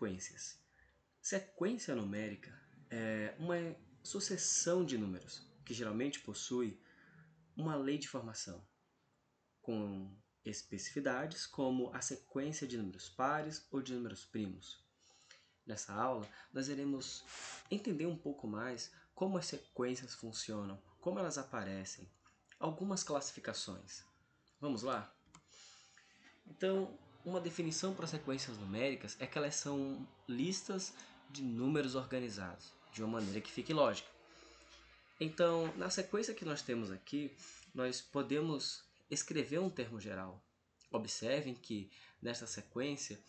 sequências. Sequência numérica é uma sucessão de números que geralmente possui uma lei de formação, com especificidades como a sequência de números pares ou de números primos. Nessa aula, nós iremos entender um pouco mais como as sequências funcionam, como elas aparecem, algumas classificações. Vamos lá? Então, uma definição para sequências numéricas é que elas são listas de números organizados, de uma maneira que fique lógica. Então, na sequência que nós temos aqui, nós podemos escrever um termo geral. Observem que, nesta sequência,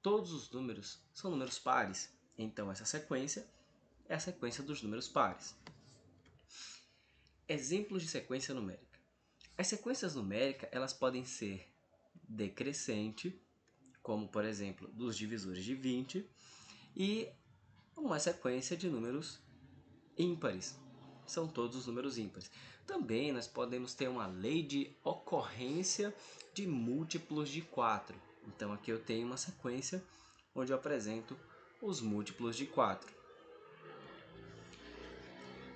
todos os números são números pares. Então, essa sequência é a sequência dos números pares. Exemplos de sequência numérica. As sequências numéricas elas podem ser decrescente, como, por exemplo, dos divisores de 20, e uma sequência de números ímpares. São todos os números ímpares. Também nós podemos ter uma lei de ocorrência de múltiplos de 4. Então aqui eu tenho uma sequência onde eu apresento os múltiplos de 4.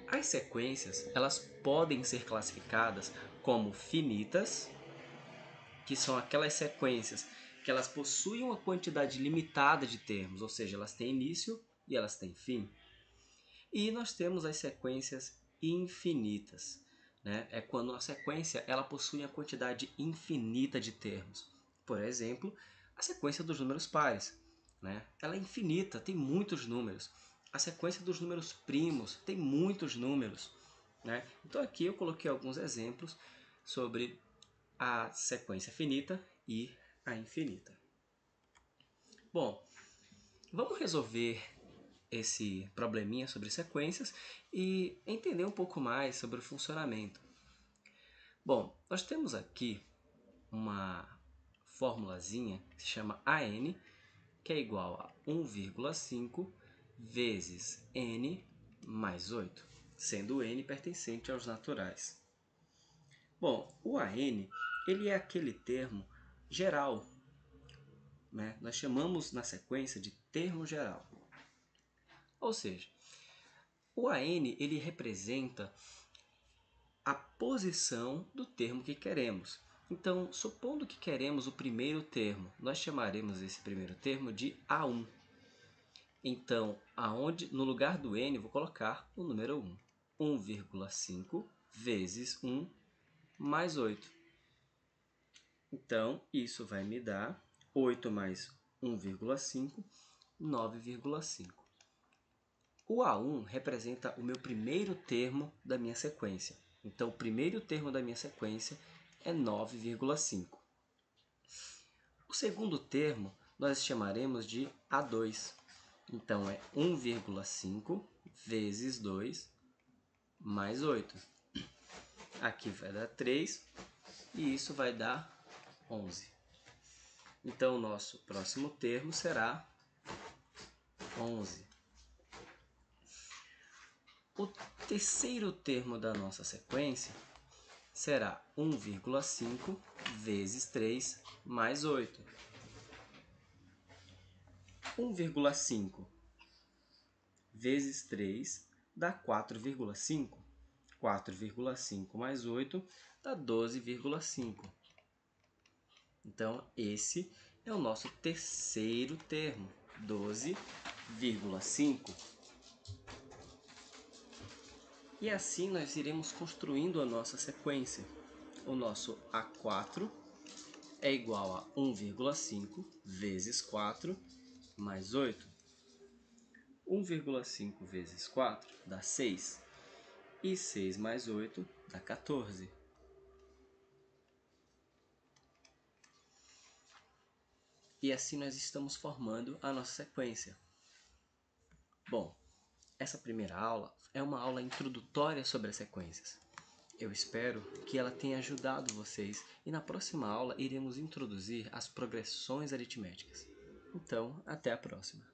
As sequências elas podem ser classificadas como finitas, que são aquelas sequências que elas possuem uma quantidade limitada de termos, ou seja, elas têm início e elas têm fim. E nós temos as sequências infinitas, né? É quando a sequência ela possui uma quantidade infinita de termos. Por exemplo, a sequência dos números pares, né? Ela é infinita, tem muitos números. A sequência dos números primos tem muitos números, né? Então aqui eu coloquei alguns exemplos sobre a sequência finita e a infinita. Bom, vamos resolver esse probleminha sobre sequências e entender um pouco mais sobre o funcionamento. Bom, nós temos aqui uma formulazinha que se chama AN, que é igual a 1,5 vezes n mais 8, sendo n pertencente aos naturais. Bom, o AN ele é aquele termo geral, né? Nós chamamos na sequência de termo geral. Ou seja, o AN ele representa a posição do termo que queremos. Então, supondo que queremos o primeiro termo, nós chamaremos esse primeiro termo de A1. Então, no lugar do n, vou colocar o número 1. 1,5 vezes 1 mais 8. Então, isso vai me dar 8 mais 1,5, 9,5. O A1 representa o meu primeiro termo da minha sequência. Então, o primeiro termo da minha sequência é 9,5. O segundo termo nós chamaremos de A2. Então, é 1,5 vezes 2 mais 8. Aqui vai dar 3 e isso vai dar 11. Então, o nosso próximo termo será 11. O terceiro termo da nossa sequência será 1,5 vezes 3 mais 8. 1,5 vezes 3 dá 4,5. 4,5 mais 8 dá 12,5. Então, esse é o nosso terceiro termo, 12,5. E assim nós iremos construindo a nossa sequência. O nosso A4 é igual a 1,5 vezes 4 mais 8. 1,5 vezes 4 dá 6. E 6 mais 8 dá 14. E assim nós estamos formando a nossa sequência. Bom, essa primeira aula é uma aula introdutória sobre as sequências. Eu espero que ela tenha ajudado vocês e na próxima aula iremos introduzir as progressões aritméticas. Então, até a próxima!